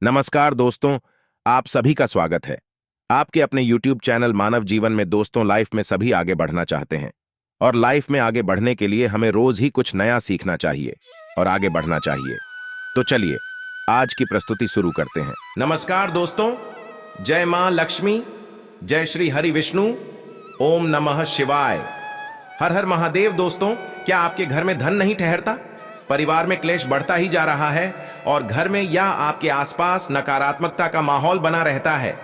नमस्कार दोस्तों, आप सभी का स्वागत है। आपके अपने YouTube चैनल मानव जीवन में दोस्तों, लाइफ में सभी आगे बढ़ना चाहते हैं और लाइफ में आगे बढ़ने के लिए हमें रोज ही कुछ नया सीखना चाहिए और आगे बढ़ना चाहिए। तो चलिए आज की प्रस्तुति शुरू करते हैं। नमस्कार दोस्तों, जय मां लक्ष्मी, जय श्री हरि विष्णु, ओम नमः शिवाय, हर हर महादेव। दोस्तों, क्या आपके घर में धन नहीं ठहरता, परिवार में क्लेश बढ़ता ही जा रहा है और घर में या आपके आसपास नकारात्मकता का माहौल बना रहता है,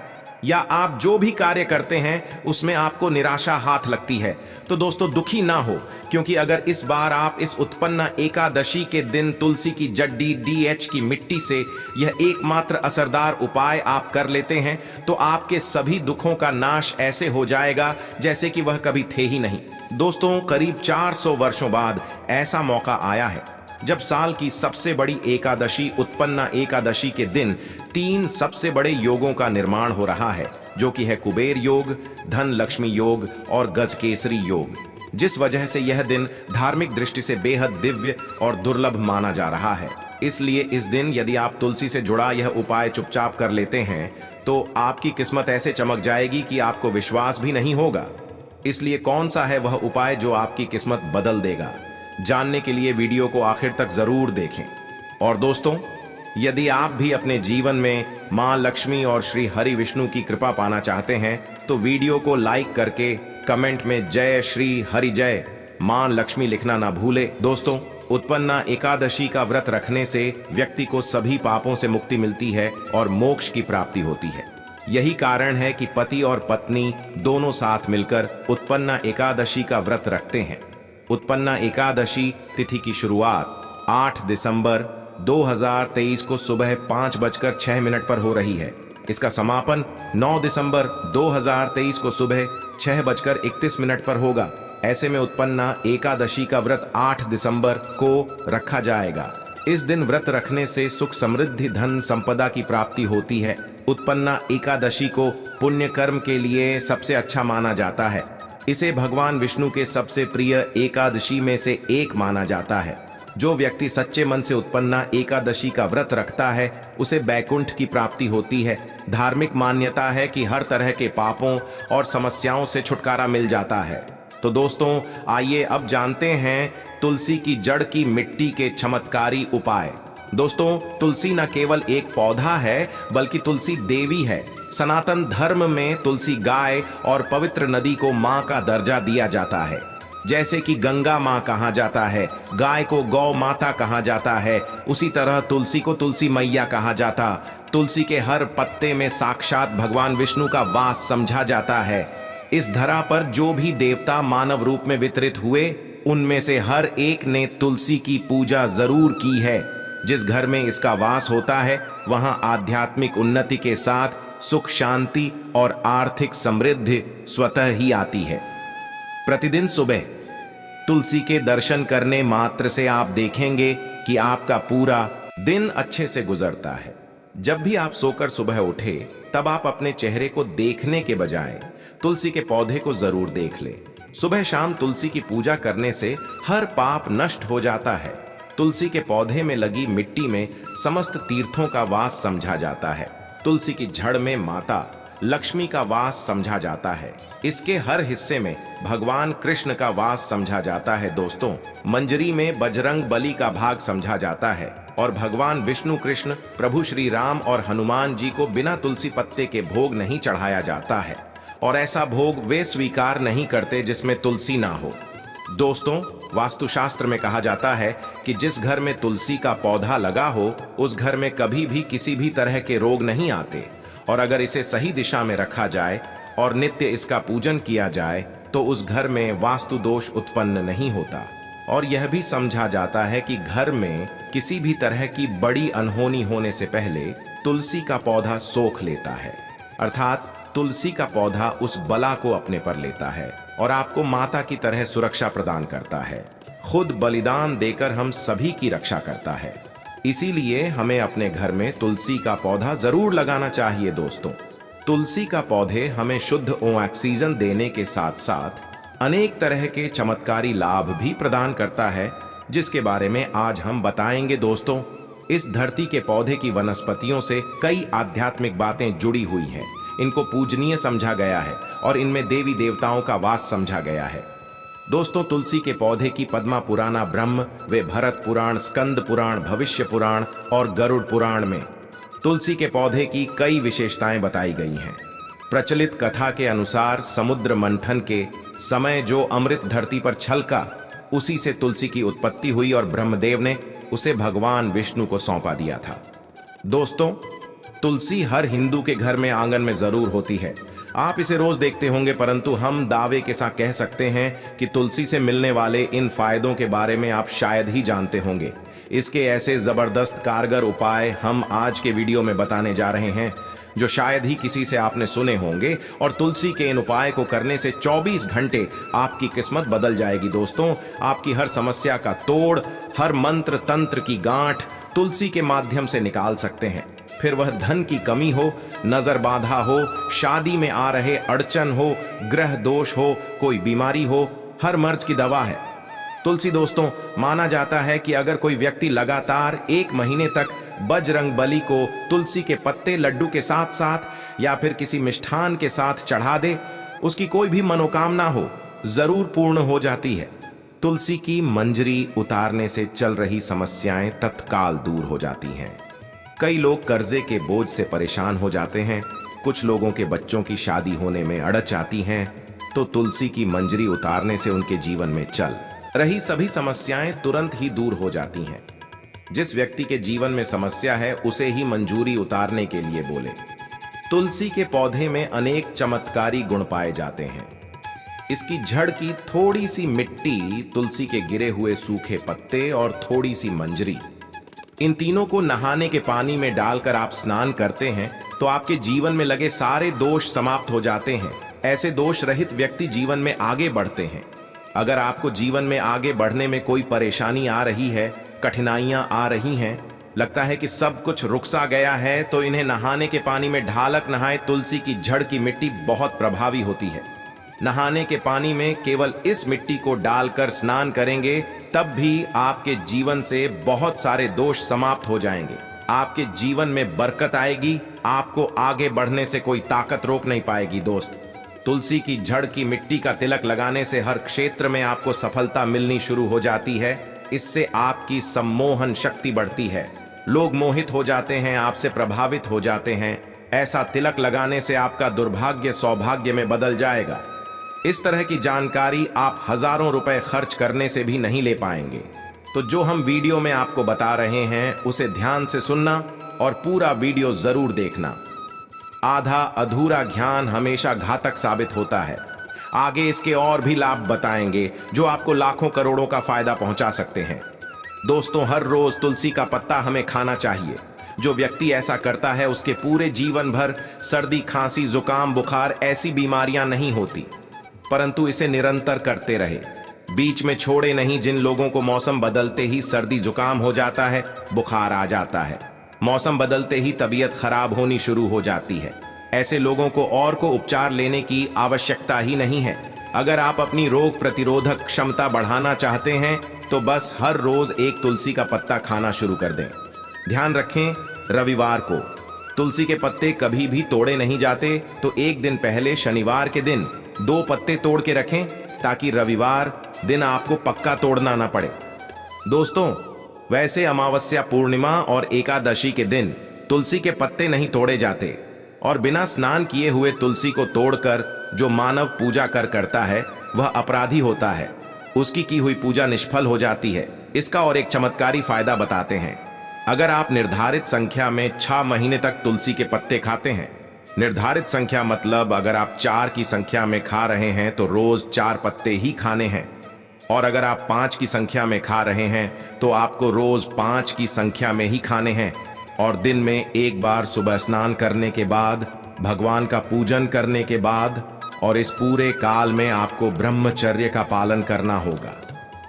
या आप जो भी कार्य करते हैं उसमें आपको निराशा हाथ लगती है, तो दोस्तों दुखी ना हो, क्योंकि अगर इस बार आप इस उत्पन्ना एकादशी के दिन तुलसी की जड्डी DH की मिट्टी से यह एकमात्र असरदार उपाय आप कर लेते हैं तो आपके सभी दुखों का नाश ऐसे हो जाएगा जैसे कि वह कभी थे ही नहीं। दोस्तों, करीब 400 वर्षों बाद ऐसा मौका आया है जब साल की सबसे बड़ी एकादशी उत्पन्ना एकादशी के दिन 3 सबसे बड़े योगों का निर्माण हो रहा है, जो कि है कुबेर योग, धन लक्ष्मी योग और गजकेसरी योग, जिस वजह से यह दिन धार्मिक दृष्टि से बेहद दिव्य और दुर्लभ माना जा रहा है। इसलिए इस दिन यदि आप तुलसी से जुड़ा यह उपाय चुपचाप कर लेते हैं तो आपकी किस्मत ऐसे चमक जाएगी कि आपको विश्वास भी नहीं होगा। इसलिए कौन सा है वह उपाय जो आपकी किस्मत बदल देगा, जानने के लिए वीडियो को आखिर तक जरूर देखें। और दोस्तों, यदि आप भी अपने जीवन में मां लक्ष्मी और श्री हरि विष्णु की कृपा पाना चाहते हैं तो वीडियो को लाइक करके कमेंट में जय श्री हरि जय मां लक्ष्मी लिखना ना भूले। दोस्तों, उत्पन्ना एकादशी का व्रत रखने से व्यक्ति को सभी पापों से मुक्ति मिलती है और मोक्ष की प्राप्ति होती है। यही कारण है कि पति और पत्नी दोनों साथ मिलकर उत्पन्ना एकादशी का व्रत रखते हैं। उत्पन्ना एकादशी तिथि की शुरुआत 8 दिसंबर 2023 को सुबह 5:06 पर हो रही है। इसका समापन 9 दिसंबर 2023 को सुबह 6:31 पर होगा। ऐसे में उत्पन्ना एकादशी का व्रत 8 दिसंबर को रखा जाएगा। इस दिन व्रत रखने से सुख समृद्धि धन संपदा की प्राप्ति होती है। उत्पन्ना एकादशी को पुण्य कर्म के लिए सबसे अच्छा माना जाता है। इसे भगवान विष्णु के सबसे प्रिय एकादशी में से एक माना जाता है। जो व्यक्ति सच्चे मन से उत्पन्ना एकादशी का व्रत रखता है उसे बैकुंठ की प्राप्ति होती है। धार्मिक मान्यता है कि हर तरह के पापों और समस्याओं से छुटकारा मिल जाता है। तो दोस्तों, आइए अब जानते हैं तुलसी की जड़ की मिट्टी के चमत्कारी उपाय। दोस्तों, तुलसी न केवल एक पौधा है बल्कि तुलसी देवी है। सनातन धर्म में तुलसी गाय और पवित्र नदी को मां का दर्जा दिया जाता है। जैसे कि गंगा मां कहा जाता है, गाय को गौ माता कहा जाता है, उसी तरह तुलसी को तुलसी मैया कहा जाता। तुलसी के हर पत्ते में साक्षात भगवान विष्णु का वास समझा जाता है। इस धरा पर जो भी देवता मानव रूप में वितरित हुए उनमें से हर एक ने तुलसी की पूजा जरूर की है। जिस घर में इसका वास होता है वहां आध्यात्मिक उन्नति के साथ सुख शांति और आर्थिक समृद्धि स्वतः ही आती है। प्रतिदिन सुबह तुलसी के दर्शन करने मात्र से आप देखेंगे कि आपका पूरा दिन अच्छे से गुजरता है। जब भी आप सोकर सुबह उठे तब आप अपने चेहरे को देखने के बजाय तुलसी के पौधे को जरूर देख ले। सुबह शाम तुलसी की पूजा करने से हर पाप नष्ट हो जाता है। तुलसी के पौधे में लगी मिट्टी में समस्त तीर्थों का वास समझा जाता है। तुलसी की जड़ में माता लक्ष्मी का वास समझा जाता है। इसके हर हिस्से में भगवान कृष्ण का वास समझा जाता है। दोस्तों, मंजरी में बजरंग बली का भाग समझा जाता है और भगवान विष्णु कृष्ण, प्रभु श्री राम और हनुमान जी को बिना तुलसी पत्ते के भोग नहीं चढ़ाया जाता है और ऐसा भोग वे स्वीकार नहीं करते जिसमें तुलसी ना हो। दोस्तों, वास्तुशास्त्र में कहा जाता है कि जिस घर में तुलसी का पौधा लगा हो उस घर में कभी भी किसी भी तरह के रोग नहीं आते, और अगर इसे सही दिशा में रखा जाए और नित्य इसका पूजन किया जाए तो उस घर में वास्तु दोष उत्पन्न नहीं होता। और यह भी समझा जाता है कि घर में किसी भी तरह की बड़ी अनहोनी होने से पहले तुलसी का पौधा सोख लेता है, अर्थात तुलसी का पौधा उस बला को अपने पर लेता है और आपको माता की तरह सुरक्षा प्रदान करता है। खुद बलिदान देकर हम सभी की रक्षा करता है। इसीलिए हमें अपने घर में तुलसी का पौधा जरूर लगाना चाहिए। दोस्तों, तुलसी का पौधे हमें शुद्ध ऑक्सीजन देने के साथ साथ अनेक तरह के चमत्कारी लाभ भी प्रदान करता है, जिसके बारे में आज हम बताएंगे। दोस्तों, इस धरती के पौधे की वनस्पतियों से कई आध्यात्मिक बातें जुड़ी हुई हैं। इनको पूजनीय समझा गया है और इनमें देवी देवताओं का वास समझा गया है। दोस्तों, तुलसी के पौधे की पद्मा पुराना, ब्रह्म व भरत पुराण, स्कंद पुराण, भविष्य पुराण और गरुड़ पुराण में तुलसी के पौधे की कई विशेषताएं बताई गई हैं। प्रचलित कथा के अनुसार समुद्र मंथन के समय जो अमृत धरती पर छलका, उसी से तुलसी की उत्पत्ति हुई और ब्रह्मदेव ने उसे भगवान विष्णु को सौंपा दिया था। दोस्तों, तुलसी हर हिंदू के घर में आंगन में जरूर होती है। आप इसे रोज देखते होंगे, परंतु हम दावे के साथ कह सकते हैं कि तुलसी से मिलने वाले इन फायदों के बारे में आप शायद ही जानते होंगे। इसके ऐसे जबरदस्त कारगर उपाय हम आज के वीडियो में बताने जा रहे हैं जो शायद ही किसी से आपने सुने होंगे, और तुलसी के इन उपाय को करने से 24 घंटे आपकी किस्मत बदल जाएगी। दोस्तों, आपकी हर समस्या का तोड़, हर मंत्र तंत्र की गांठ तुलसी के माध्यम से निकाल सकते हैं। फिर वह धन की कमी हो, नजर बाधा हो, शादी में आ रहे अड़चन हो, ग्रह दोष हो, कोई बीमारी हो, हर मर्ज की दवा है तुलसी। दोस्तों, माना जाता है कि अगर कोई व्यक्ति लगातार 1 महीने तक बजरंग बली को तुलसी के पत्ते लड्डू के साथ साथ या फिर किसी मिष्ठान के साथ चढ़ा दे, उसकी कोई भी मनोकामना हो जरूर पूर्ण हो जाती है। तुलसी की मंजरी उतारने से चल रही समस्याएं तत्काल दूर हो जाती हैं। कई लोग कर्जे के बोझ से परेशान हो जाते हैं, कुछ लोगों के बच्चों की शादी होने में अड़च आती हैं, तो तुलसी की मंजरी उतारने से उनके जीवन में चल रही सभी समस्याएं तुरंत ही दूर हो जाती हैं। जिस व्यक्ति के जीवन में समस्या है उसे ही मंजूरी उतारने के लिए बोले। तुलसी के पौधे में अनेक चमत्कारी गुण पाए जाते हैं। इसकी जड़ की थोड़ी सी मिट्टी, तुलसी के गिरे हुए सूखे पत्ते और थोड़ी सी मंजरी, इन तीनों को नहाने के पानी में डालकर आप स्नान करते हैं तो आपके जीवन में लगे सारे दोष समाप्त हो जाते हैं। ऐसे दोष रहित व्यक्ति जीवन में आगे बढ़ते हैं। अगर आपको जीवन में आगे बढ़ने में कोई परेशानी आ रही है, कठिनाइयां आ रही हैं, लगता है कि सब कुछ रुक सा गया है, तो इन्हें नहाने के पानी में ढालक नहाए। तुलसी की जड़ की मिट्टी बहुत प्रभावी होती है। नहाने के पानी में केवल इस मिट्टी को डालकर स्नान करेंगे, तब भी आपके जीवन से बहुत सारे दोष समाप्त हो जाएंगे। आपके जीवन में बरकत आएगी, आपको आगे बढ़ने से कोई ताकत रोक नहीं पाएगी। दोस्त, तुलसी की जड़ की मिट्टी का तिलक लगाने से हर क्षेत्र में आपको सफलता मिलनी शुरू हो जाती है। इससे आपकी सम्मोहन शक्ति बढ़ती है, लोग मोहित हो जाते हैं, आपसे प्रभावित हो जाते हैं। ऐसा तिलक लगाने से आपका दुर्भाग्य सौभाग्य में बदल जाएगा। इस तरह की जानकारी आप हजारों रुपए खर्च करने से भी नहीं ले पाएंगे। तो जो हम वीडियो में आपको बता रहे हैं उसे ध्यान से सुनना और पूरा वीडियो जरूर देखना। आधा अधूरा ज्ञान हमेशा घातक साबित होता है। आगे इसके और भी लाभ बताएंगे जो आपको लाखों करोड़ों का फायदा पहुंचा सकते हैं। दोस्तों, हर रोज तुलसी का पत्ता हमें खाना चाहिए। जो व्यक्ति ऐसा करता है उसके पूरे जीवन भर सर्दी, खांसी, जुकाम, बुखार ऐसी बीमारियां नहीं होती, परंतु इसे निरंतर करते रहे, बीच में छोड़े नहीं। जिन लोगों को मौसम बदलते ही सर्दी जुकाम हो जाता है, बुखार आ जाता है, मौसम बदलते ही तबीयत खराब होनी शुरू हो जाती है, ऐसे लोगों को और को उपचार लेने की आवश्यकता ही नहीं है। अगर आप अपनी रोग प्रतिरोधक क्षमता बढ़ाना चाहते हैं तो बस हर रोज एक तुलसी का पत्ता खाना शुरू कर दें। ध्यान रखें, रविवार को तुलसी के पत्ते कभी भी तोड़े नहीं जाते, तो एक दिन पहले शनिवार के दिन 2 पत्ते तोड़ के रखें ताकि रविवार दिन आपको पक्का तोड़ना ना पड़े। दोस्तों, वैसे अमावस्या, पूर्णिमा और एकादशी के दिन तुलसी के पत्ते नहीं तोड़े जाते, और बिना स्नान किए हुए तुलसी को तोड़कर जो मानव पूजा करता है वह अपराधी होता है। उसकी की हुई पूजा निष्फल हो जाती है। इसका और एक चमत्कारी फायदा बताते हैं। अगर आप निर्धारित संख्या में 6 महीने तक तुलसी के पत्ते खाते हैं, निर्धारित संख्या मतलब अगर आप 4 की संख्या में खा रहे हैं तो रोज 4 पत्ते ही खाने हैं, और अगर आप 5 की संख्या में खा रहे हैं तो आपको रोज 5 की संख्या में ही खाने हैं, और दिन में एक बार सुबह स्नान करने के बाद, भगवान का पूजन करने के बाद, और इस पूरे काल में आपको ब्रह्मचर्य का पालन करना होगा।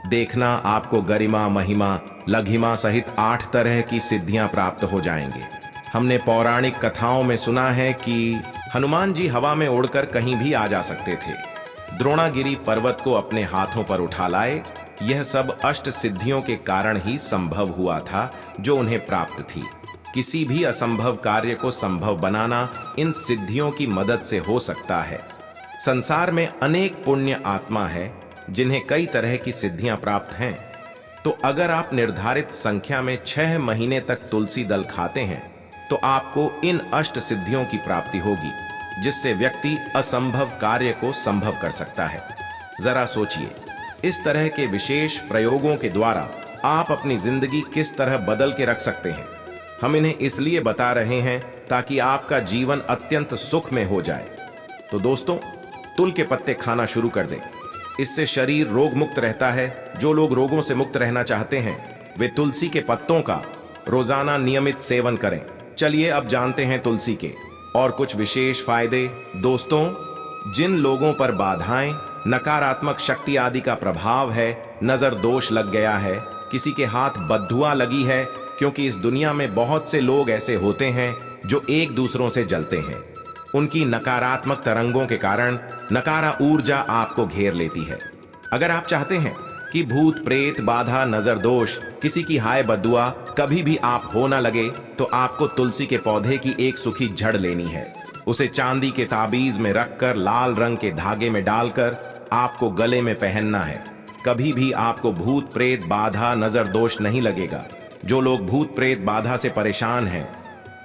देखना, आपको गरिमा, महिमा, लघिमा सहित 8 तरह की सिद्धियां प्राप्त हो जाएंगे। हमने पौराणिक कथाओं में सुना है कि हनुमान जी हवा में उड़कर कहीं भी आ जा सकते थे। द्रोणागिरी पर्वत को अपने हाथों पर उठा लाए, यह सब अष्ट सिद्धियों के कारण ही संभव हुआ था जो उन्हें प्राप्त थी। किसी भी असंभव कार्य को संभव बनाना इन सिद्धियों की मदद से हो सकता है। संसार में अनेक पुण्य आत्मा है जिन्हें कई तरह की सिद्धियां प्राप्त हैं। तो अगर आप निर्धारित संख्या में 6 महीने तक तुलसी दल खाते हैं तो आपको इन अष्ट सिद्धियों की प्राप्ति होगी, जिससे व्यक्ति असंभव कार्य को संभव कर सकता है। जरा सोचिए, इस तरह के विशेष प्रयोगों के द्वारा आप अपनी जिंदगी किस तरह बदल के रख सकते हैं। हम इन्हें इसलिए बता रहे हैं ताकि आपका जीवन अत्यंत सुख में हो जाए। तो दोस्तों, तुल के पत्ते खाना शुरू कर दें। इससे शरीर रोग मुक्त रहता है। जो लोग रोगों से मुक्त रहना चाहते हैं वे तुलसी के पत्तों का रोजाना नियमित सेवन करें। चलिए अब जानते हैं तुलसी के और कुछ विशेष फायदे। दोस्तों, जिन लोगों पर बाधाएं, नकारात्मक शक्ति आदि का प्रभाव है, नजर दोष लग गया है, किसी के हाथ बद्दुआ लगी है, क्योंकि इस दुनिया में बहुत से लोग ऐसे होते हैं जो एक दूसरों से जलते हैं। उनकी नकारात्मक तरंगों के कारण नकारा ऊर्जा आपको घेर लेती है। अगर आप चाहते हैं कि भूत प्रेत, बाधा, नजर दोष, किसी की हाय बद्दुआ कभी भी आप हो ना लगे, तो आपको तुलसी के पौधे की एक सूखी जड़ लेनी है। उसे चांदी के ताबीज में रखकर लाल रंग के धागे में डालकर आपको गले में पहनना है। कभी भी आपको भूत प्रेत, बाधा, नजर दोष नहीं लगेगा। जो लोग भूत प्रेत बाधा से परेशान हैं,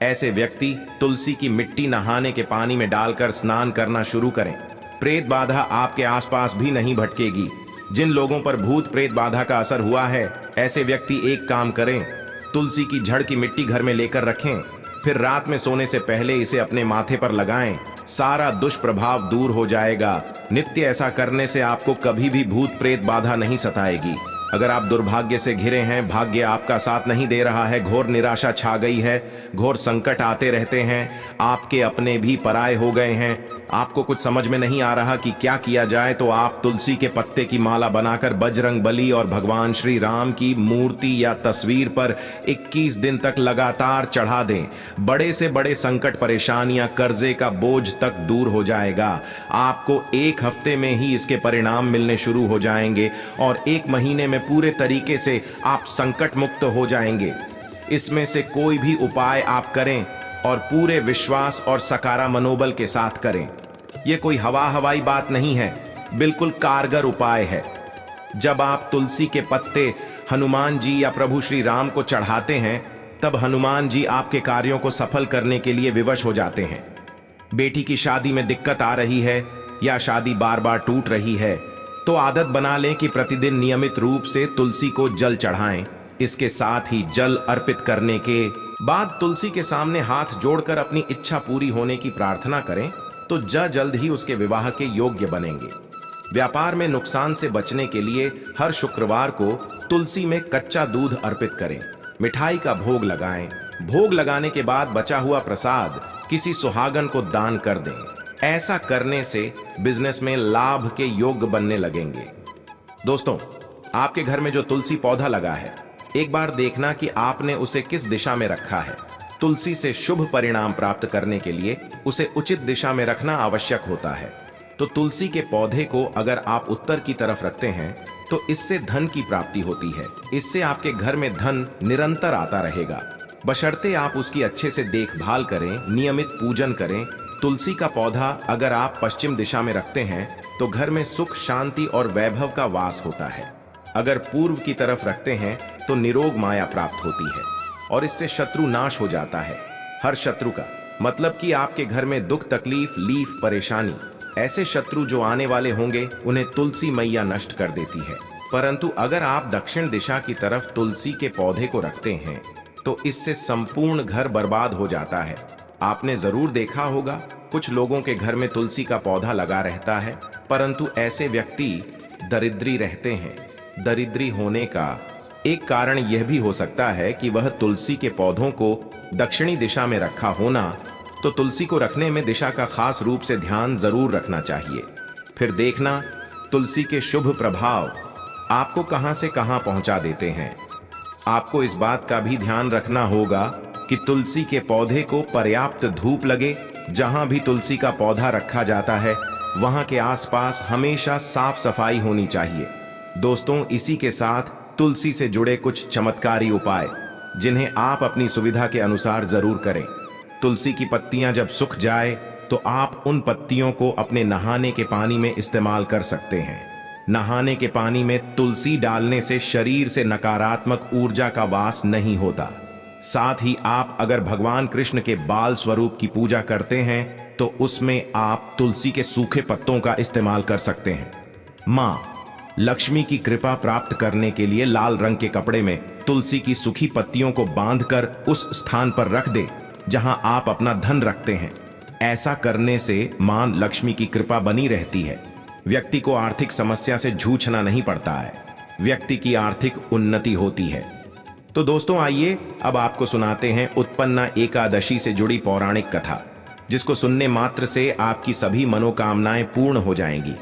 ऐसे व्यक्ति तुलसी की मिट्टी नहाने के पानी में डालकर स्नान करना शुरू करें। प्रेत बाधा आपके आसपास भी नहीं भटकेगी। जिन लोगों पर भूत प्रेत बाधा का असर हुआ है, ऐसे व्यक्ति एक काम करें, तुलसी की जड़ की मिट्टी घर में लेकर रखें, फिर रात में सोने से पहले इसे अपने माथे पर लगाएं। सारा दुष्प्रभाव दूर हो जाएगा। नित्य ऐसा करने से आपको कभी भी भूत प्रेत बाधा नहीं सताएगी। अगर आप दुर्भाग्य से घिरे हैं, भाग्य आपका साथ नहीं दे रहा है, घोर निराशा छा गई है, घोर संकट आते रहते हैं, आपके अपने भी पराये हो गए हैं, आपको कुछ समझ में नहीं आ रहा कि क्या किया जाए, तो आप तुलसी के पत्ते की माला बनाकर बजरंग बली और भगवान श्री राम की मूर्ति या तस्वीर पर 21 दिन तक लगातार चढ़ा दें। बड़े से बड़े संकट, परेशानियां, कर्जे का बोझ तक दूर हो जाएगा। आपको 1 हफ्ते में ही इसके परिणाम मिलने शुरू हो जाएंगे और 1 महीने में पूरे तरीके से आप संकट मुक्त हो जाएंगे। इसमें से कोई भी उपाय आप करें और पूरे विश्वास और सकारात्मक मनोबल के साथ करें। यह कोई हवाई बात नहीं है, बिल्कुल कारगर उपाय है। जब आप तुलसी के पत्ते हनुमान जी या प्रभु श्री राम को चढ़ाते हैं, तब हनुमान जी आपके कार्यों को सफल करने के लिए विवश हो जाते हैं। बेटी की शादी में दिक्कत आ रही है या शादी बार बार टूट रही है, तो आदत बना लें कि प्रतिदिन नियमित रूप से तुलसी को जल चढ़ाएं। इसके साथ ही जल अर्पित करने के बाद तुलसी के सामने हाथ जोड़कर अपनी इच्छा पूरी होने की प्रार्थना करें, तो जल्द ही उसके विवाह के योग्य बनेंगे। व्यापार में नुकसान से बचने के लिए हर शुक्रवार को तुलसी में कच्चा दूध अर्पित करें। मिठाई का भोग लगाएं। भोग लगाने के बाद बचा हुआ प्रसाद किसी सुहागन को दान कर दें। ऐसा करने से बिजनेस में लाभ के योग्य बनने लगेंगे। दोस्तों, आपके घर में जो तुलसी पौधा लगा है, एक बार देखना कि आपने उसे किस दिशा में रखा है। तुलसी से शुभ परिणाम प्राप्त करने के लिए उसे उचित दिशा में रखना आवश्यक होता है। तो तुलसी के पौधे को अगर आप उत्तर की तरफ रखते हैं तो इससे धन की प्राप्ति होती है। इससे आपके घर में धन निरंतर आता रहेगा, बशर्ते आप उसकी अच्छे से देखभाल करें, नियमित पूजन करें। तुलसी का पौधा अगर आप पश्चिम दिशा में रखते हैं तो घर में सुख, शांति और वैभव का वास होता है। अगर पूर्व की तरफ रखते हैं तो निरोग माया प्राप्त होती है और इससे शत्रु नाश हो जाता है। हर शत्रु का मतलब कि आपके घर में दुख, तकलीफ, लीफ, परेशानी, ऐसे शत्रु जो आने वाले होंगे उन्हें तुलसी मैया नष्ट कर देती है। परंतु अगर आप दक्षिण दिशा की तरफ तुलसी के पौधे को रखते हैं तो इससे संपूर्ण घर बर्बाद हो जाता है। आपने जरूर देखा होगा, कुछ लोगों के घर में तुलसी का पौधा लगा रहता है, परंतु ऐसे व्यक्ति दरिद्री रहते हैं। दरिद्री होने का एक कारण यह भी हो सकता है कि वह तुलसी के पौधों को दक्षिणी दिशा में रखा होना। तो तुलसी को रखने में दिशा का खास रूप से ध्यान जरूर रखना चाहिए। फिर देखना तुलसी के शुभ प्रभाव आपको कहां से कहां पहुंचा देते हैं। आपको इस बात का भी ध्यान रखना होगा कि तुलसी के पौधे को पर्याप्त धूप लगे। जहां भी तुलसी का पौधा रखा जाता है वहां के आसपास हमेशा साफ सफाई होनी चाहिए। दोस्तों, इसी के साथ तुलसी से जुड़े कुछ चमत्कारी उपाय जिन्हें आप अपनी सुविधा के अनुसार जरूर करें। तुलसी की पत्तियां जब सूख जाए तो आप उन पत्तियों को अपने नहाने के पानी में इस्तेमाल कर सकते हैं। नहाने के पानी में तुलसी डालने से शरीर से नकारात्मक ऊर्जा का वास नहीं होता। साथ ही आप अगर भगवान कृष्ण के बाल स्वरूप की पूजा करते हैं तो उसमें आप तुलसी के सूखे पत्तों का इस्तेमाल कर सकते हैं। मां लक्ष्मी की कृपा प्राप्त करने के लिए लाल रंग के कपड़े में तुलसी की सूखी पत्तियों को बांधकर उस स्थान पर रख दे जहां आप अपना धन रखते हैं। ऐसा करने से मां लक्ष्मी की कृपा बनी रहती है। व्यक्ति को आर्थिक समस्या से जूझना नहीं पड़ता है। व्यक्ति की आर्थिक उन्नति होती है। तो दोस्तों, आइए अब आपको सुनाते हैं उत्पन्ना एकादशी से जुड़ी पौराणिक कथा, जिसको सुनने मात्र से आपकी सभी मनोकामनाएं पूर्ण हो जाएंगी।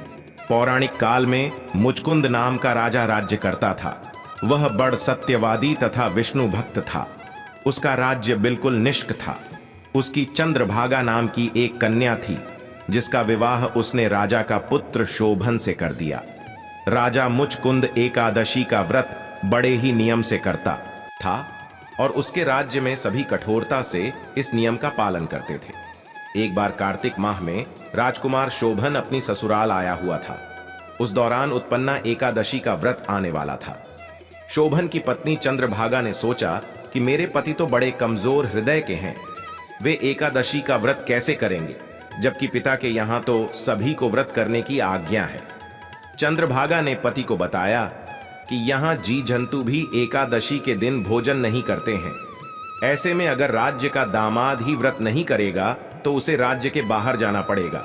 पौराणिक काल में मुचकुंद नाम का राजा राज्य करता था। वह बड़ सत्यवादी तथा विष्णु भक्त था। उसका राज्य बिल्कुल निष्क था। उसकी चंद्रभागा नाम की एक कन्या थी, जिसका विवाह उसने राजा का पुत्र शोभन से कर दिया। राजा मुचकुंद एकादशी का व्रत बड़े ही नियम से करता था और उसके राज्य में सभी कठोरता से इस नियम का पालन करते थे। एक बार कार्तिक माह में राजकुमार शोभन अपनी ससुराल आया हुआ था। उस दौरान उत्पन्ना एकादशी का व्रत आने वाला था। शोभन की पत्नी चंद्रभागा ने सोचा कि मेरे पति तो बड़े कमजोर हृदय के हैं, वे एकादशी का व्रत कैसे करेंगे, जबकि पिता के यहां तो सभी को व्रत करने की आज्ञा है। चंद्रभागा ने पति को बताया कि यहां जी जंतु भी एकादशी के दिन भोजन नहीं करते हैं। ऐसे में अगर राज्य का दामाद ही व्रत नहीं करेगा तो उसे राज्य के बाहर जाना पड़ेगा।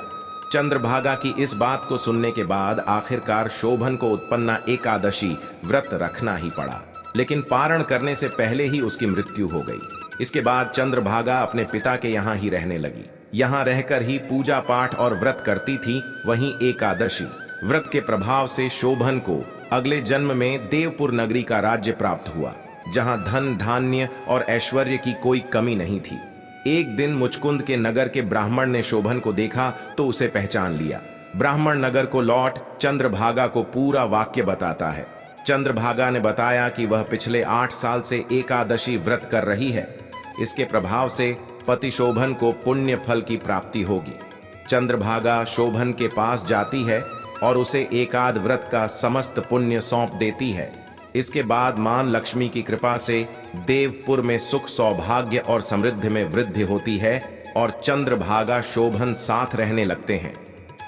चंद्रभागा की इस बात को सुनने के बाद आखिरकार शोभन को उत्पन्ना एकादशी व्रत रखना ही पड़ा, लेकिन पारण करने से पहले ही उसकी मृत्यु हो गई। इसके बाद चंद्रभागा अपने पिता के यहाँ ही रहने लगी। यहाँ रहकर ही पूजा पाठ और व्रत करती थी। वहीं एकादशी व्रत के प्रभाव से शोभन को अगले जन्म में देवपुर नगरी का राज्य प्राप्त हुआ, जहां धन धान्य और ऐश्वर्य की कोई कमी नहीं थी। एक दिन मुचकुंद के नगर के ब्राह्मण ने शोभन को देखा तो उसे पहचान लिया। ब्राह्मण नगर को लौट चंद्रभागा को पूरा वाक्य बताता है। चंद्रभागा ने बताया कि वह पिछले 8 साल से एकादशी व्रत कर रही है। इसके प्रभाव से पति शोभन को पुण्य फल की प्राप्ति होगी। चंद्रभागा शोभन के पास जाती है और उसे एकाद व्रत का समस्त पुण्य सौंप देती है। इसके बाद मां लक्ष्मी की कृपा से देवपुर में सुख सौभाग्य और समृद्धि में वृद्धि होती है और चंद्रभागा शोभन साथ रहने लगते हैं।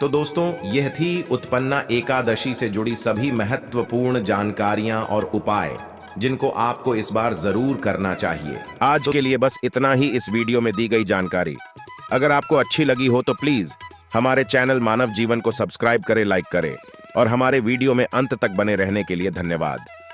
तो दोस्तों, यह थी उत्पन्ना एकादशी से जुड़ी सभी महत्वपूर्ण जानकारियां और उपाय, जिनको आपको इस बार जरूर करना चाहिए। आज के लिए बस इतना ही इस वीडियो में दी गई जानकारी। अगर आपको अच्छी लगी हो तो प्लीज हमारे चैनल मानव जीवन को सब्सक्राइब करें, लाइक करें और हमारे वीडियो में अंत तक बने रहने के लिए धन्यवाद।